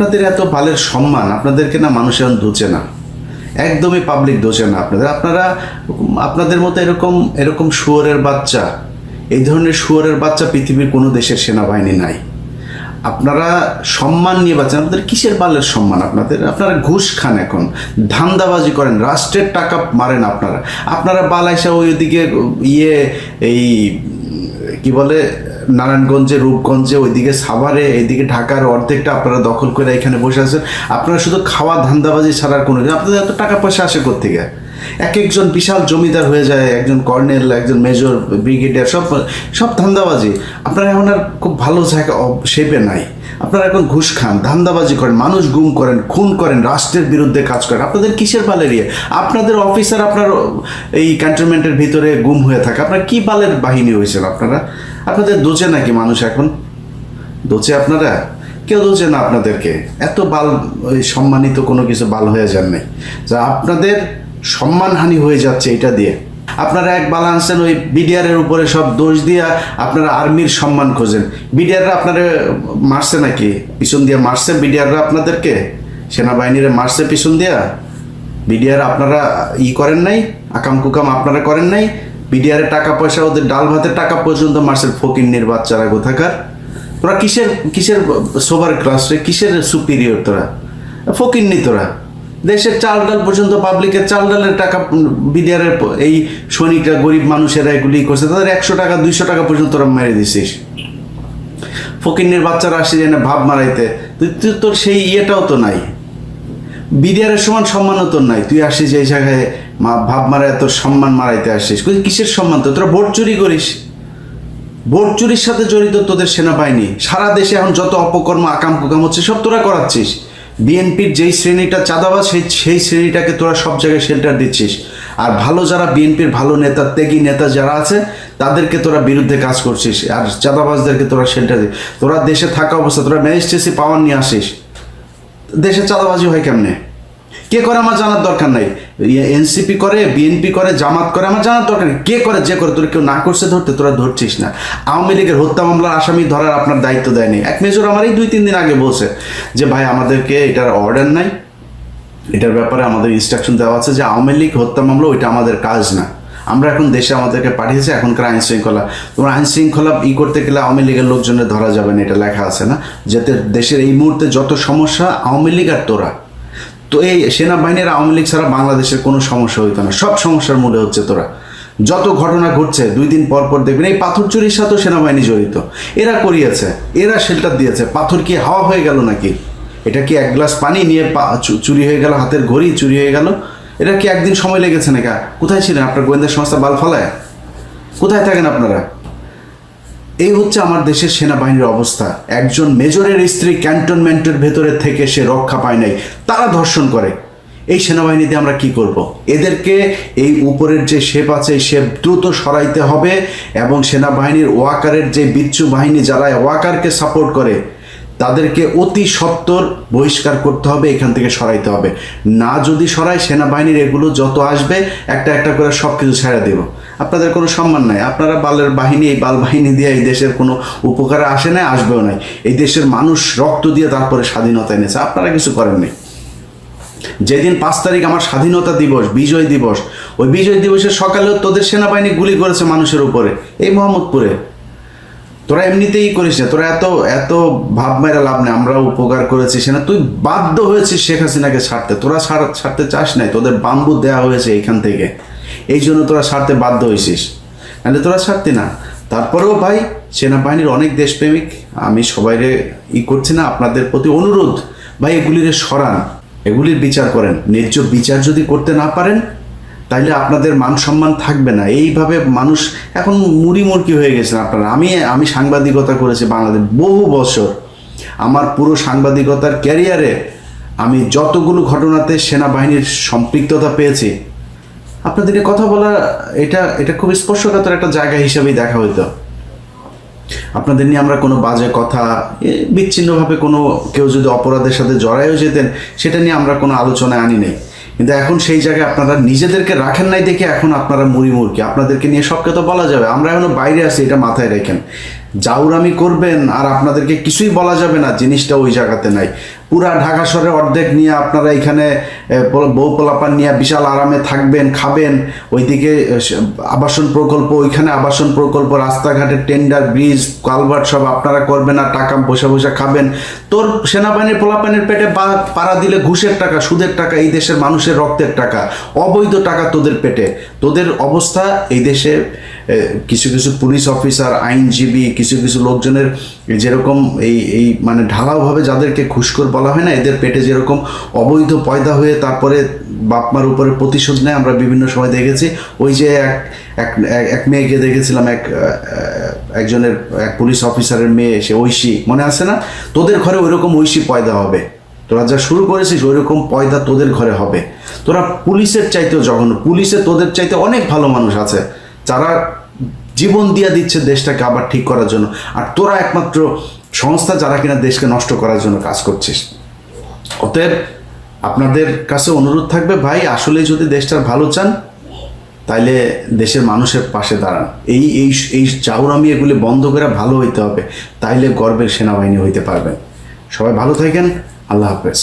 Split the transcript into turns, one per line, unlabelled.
আপনাদের এত বালের সম্মান, আপনাদেরকে না মানুষ এখন দোচে না, একদমই পাবলিক দোচে না আপনাদের মতো এরকম শুয়োরের বাচ্চা, এই ধরনের শুয়োরের বাচ্চা পৃথিবীর কোনো দেশের সেনাবাহিনী নাই। আপনারা সম্মান নিয়ে বাঁচেন, আপনাদের কিসের বালের সম্মান? আপনারা ঘুষ খান, এখন ধান্দাবাজি করেন, রাষ্ট্রের টাকা মারেন। আপনারা বালাইসা ওইদিকে এই কি বলে নারায়ণগঞ্জে, রূপগঞ্জে, ওইদিকে সাভারে, এইদিকে ঢাকার অর্ধেকটা আপনারা দখল করে এখানে বসে আছেন। আপনারা শুধু খাওয়া ধান্দাবাজি ছাড়ার কোনো, আপনাদের এত টাকা পয়সা আসে কোত্থেকে? এক একজন বিশাল জমিদার হয়ে যায়, একজন কর্নেল, একজন মেজর, ব্রিগেডিয়ার, সব ধান্দাবাজি। আপনারা এখন আর খুব ভালো জায়গা শেপে নাই। আপনারা এখন ঘুষ খান, ধান্দাবাজি করেন, মানুষ গুম করেন, খুন করেন, রাষ্ট্রের বিরুদ্ধে কাজ করেন। আপনাদের কিসের বালের আপনাদের অফিসার আপনার এই ক্যান্টনমেন্টের ভিতরে গুম হয়ে থাকে। আপনার কি বালের বাহিনী হয়েছিল? আপনাদের দোচে নাকি মানুষ এখন? দোচে আপনারা? কেউ দোচে না আপনাদেরকে। এত বাল সম্মানিত কোনো কিছু বাল হয়ে যান নাই, যা আপনাদের সম্মানহানি হয়ে যাচ্ছে এটা দিয়ে। আপনারা এক বালা আনছেন ওই বিডিআরের উপরে সব দোষ দিয়া আপনারা আর্মির সম্মান খোঁজেন। বিডিআররা আপনারা মারছে নাকি? পিছন দিয়া মারছে বিডিআররা আপনাদেরকে? সেনাবাহিনীরা মারছে পিছন দিয়া? বিডিআর আপনারা করেন নাই, আকাম কুকাম আপনারা করেন নাই? বিডিআরের টাকা পয়সা, ওদের ডাল ভাতের টাকা পর্যন্ত মারছেন ফকিন্নির বাচ্চারা কোথাকার। তোরা কিসের সোভার ক্লাস রে? কিসের সুপিরিয়র তোরা? ফকিন্নি তোরা। দেশের চাল ডাল পর্যন্ত, পাবলিকের চাল ডালের টাকা বিডিআরের এই সৈনিকরা, গরিব মানুষেরা এগুলি করছে, তাদের 100 টাকা 200 টাকা পর্যন্ত তোরা মেরে দিছিস। ফকিন্নির বাচ্চারা আসে যায় না ভাব মারাইতে, তুই তোর সেই ইয়েটাও তো নাই, বিডিআরের সমান সম্মানও তোর নাই। তুই আসিস এই জায়গায় ভাব মারায় তোর সম্মান মারাইতে আসিস। কিসের সম্মান? তোরা ভোট চুরি করিস, ভোট চুরির সাথে জড়িত তোদের সেনাবাহিনী। সারা দেশে এখন যত অপকর্ম আকাম কুকাম হচ্ছে সব তোরা করাচ্ছিস। বিএনপির যেই শ্রেণীটা চাঁদাবাজ, সেই শ্রেণীটাকে তোরা সব জায়গায় শেল্টার দিচ্ছিস। আর ভালো যারা বিএনপির ভালো নেতা, ত্যাগী নেতা যারা আছে, তাদেরকে তোরা বিরুদ্ধে কাজ করছিস, আর চাঁদাবাজদেরকে তোরা শেল্টার দিস। তোরা দেশে থাকা অবস্থা তোরা ম্যাজিস্ট্রেসি পাওয়ার নিয়ে আসিস। দেশে চাঁদাবাজি হয় কেমনে? কে করে আমার জানার দরকার নাই। এনসিপি করে, বিএনপি করে, জামাত করে, আমার জানার দরকার নেই। কে করে, যে করে, তোর কেউ না করছে ধরতে, তোরা ধরছিস না। আওয়ামী লীগের হত্যা মামলার আসামি ধরার আপনার দায়িত্ব দেয়নি। এক মেজর আমার এই 2-3 দিন আগে বলছে যে ভাই আমাদেরকে এটার অর্ডার নাই, এটার ব্যাপারে আমাদের ইনস্ট্রাকশন দেওয়া আছে যে আওয়ামী লীগ হত্যা মামলা ওইটা আমাদের কাজ না, আমরা এখন দেশে আমাদেরকে পাঠিয়েছে এখনকার আইন শৃঙ্খলা। তোমরা আইন শৃঙ্খলা করতে গেলে আওয়ামী লীগের লোকজনের ধরা যাবে না, এটা লেখা আছে না? যাতে দেশের এই মুহূর্তে যত সমস্যা আওয়ামী লীগ আর তোরা, তো এই সেনাবাহিনীর আওয়ামী লীগ ছাড়া বাংলাদেশের কোনো সমস্যা হইতো না। সব সমস্যার মূলে হচ্ছে তোরা। যত ঘটনা ঘটছে 2 দিন পর পর দেখবেন এই পাথর চুরির সাথেও সেনাবাহিনী জড়িত। এরা করিয়েছে, এরা শেল্টার দিয়েছে। পাথর কি হাওয়া হয়ে গেল নাকি? এটা কি 1 গ্লাস পানি নিয়ে চুরি হয়ে গেল, হাতের ঘড়ি চুরি হয়ে গেল? এটা কি একদিন সময় লেগেছে নাকি? কোথায় ছিলেন আপনার গোয়েন্দা সংস্থা বাল ফালায়? কোথায় থাকেন আপনারা? এই হচ্ছে আমার দেশের সেনাবাহিনীর অবস্থা। একজন মেজরের স্ত্রী ক্যান্টনমেন্টের ভেতরে থেকে সে রক্ষা পায় নাই, তারা ধর্ষণ করে। এই সেনাবাহিনীতে আমরা কি করব? এদেরকে এই উপরের যে শেপ আছে এই শেপ দ্রুত সরাইতে হবে, এবং সেনাবাহিনীর ওয়াকারের যে বিচ্ছু বাহিনী যারা ওয়াকারকে সাপোর্ট করে তাদেরকে অতি সত্বর বহিষ্কার করতে হবে, এখান থেকে সরাইতে হবে। না যদি সরাই, সেনাবাহিনীর এগুলো যত আসবে একটা একটা করে সব কিছু ছেড়ে দেব। আপনাদের কোনো সম্মান নাই। আপনারা বালের বাহিনী, এই বাল বাহিনী দিয়ে এই দেশের কোনো উপকারে আসে নাই, আসবেও নাই। এই দেশের মানুষ রক্ত দিয়ে তারপরে স্বাধীনতা এনেছে, আপনারা কিছু করেননি। যেদিন 5 তারিখ আমার স্বাধীনতা দিবস, বিজয় দিবস, ওই বিজয় দিবসের সকালেও তোদের সেনাবাহিনী গুলি করেছে মানুষের উপরে, এই মোহাম্মদপুরে। তোরা এমনিতেই করিস না, তোরা এত ভাব মেরা লাভ নেই। আমরা উপকার করেছিস না, তুই বাধ্য হয়েছিস শেখ হাসিনাকে ছাড়তে। তোরা ছাড়তে চাস নাই, তোদের বাম্বু দেওয়া হয়েছে এইখান থেকে, এই জন্য তোরা ছাড়তে বাধ্য হয়েছিস, নাহলে তোরা ছাড়তি না। তারপরেও ভাই, সেনাবাহিনীর অনেক দেশপ্রেমিক, আমি সবাইরে করছি না, আপনাদের প্রতি অনুরোধ ভাই, এগুলির সরান, এগুলির বিচার করেন। ন্যায্য বিচার যদি করতে না পারেন তাইলে আপনাদের মান সম্মান থাকবে না। এইভাবে মানুষ এখন মুড়ি মুরকি হয়ে গেছেন আপনারা। আমি সাংবাদিকতা করেছি বাংলাদেশ বহু বছর। আমার পুরো সাংবাদিকতার ক্যারিয়ারে আমি যতগুলো ঘটনাতে সেনাবাহিনীর সম্পৃক্ততা পেয়েছি, আপনাদেরকে কথা বলা এটা খুব স্পর্শকাতর একটা জায়গা হিসেবেই দেখা হইতো। আপনাদের নিয়ে আমরা কোনো বাজে কথা, বিচ্ছিন্নভাবে কেউ যদি অপরাধের সাথে জড়ায়ও যেতেন, সেটা নিয়ে আমরা কোনো আলোচনায় আনি নাই। কিন্তু এখন সেই জায়গায় আপনারা নিজেদেরকে রাখেন নাই দেখে এখন আপনারা মুড়ি মুরকি। আপনাদেরকে নিয়ে সব কথা বলা যাবে, আমরা এখনো বাইরে আছি, এটা মাথায় রেখেন। জাউরামি করবেন আর আপনাদেরকে কিছুই বলা যাবে না, জিনিসটা ওই জায়গাতে নাই। পুরা ঢাকা শহরে অর্ধেক নিয়ে আপনারা এখানে বউ পোলাপান নিয়ে বিশাল আরামে থাকবেন, খাবেন। ওইদিকে আবাসন প্রকল্প, ওইখানে আবাসন প্রকল্প, রাস্তাঘাটের টেন্ডার, ব্রিজ, কালভার্ট সব আপনারা করবেন আর টাকা বসে বসে খাবেন। তোর সেনাবাহিনীর পোলাপানের পেটে পাড়া দিলে ঘুষের টাকা, সুদের টাকা, এই দেশের মানুষের রক্তের টাকা, অবৈধ টাকা তোদের পেটে। তোদের অবস্থা এই দেশে কিছু কিছু পুলিশ অফিসার, আইনজীবী, কিছু কিছু লোকজনের যেরকম এই মানে ঢালাওভাবে যাদেরকে ঘুষখোর বলা হয় না, এদের পেটে যেরকম অবৈধ পয়দা হয়ে তারপরে বাপমার উপরে প্রতিশোধ নেয় আমরা বিভিন্ন সময় দেখেছি। ওই যে এক মেয়েকে দেখেছিলাম, একজনের এক পুলিশ অফিসারের মেয়ে, সে ঐশী, মনে আছে না? তোদের ঘরে ওইরকম ঐশী পয়দা হবে। তোরা যা শুরু করেছিস ওইরকম পয়দা তোদের ঘরে হবে। তোরা পুলিশের চাইতেও জঘন্য, পুলিশে তোদের চাইতে অনেক ভালো মানুষ আছে যারা জীবন দিয়ে দিচ্ছে দেশটাকে আবার ঠিক করার জন্য, আর তোরা একমাত্র সংস্থা যারা কিনা দেশকে নষ্ট করার জন্য কাজ করছিস। অতএব আপনাদের কাছে অনুরোধ থাকবে, ভাই আসলে যদি দেশটার ভালো চান তাইলে দেশের মানুষের পাশে দাঁড়ান। এই চাউরামি এগুলি বন্ধ করে ভালো হইতে হবে, তাইলে গর্বের সেনাবাহিনী হইতে পারবেন। সবাই ভালো থাকেন, আল্লাহ হাফেজ।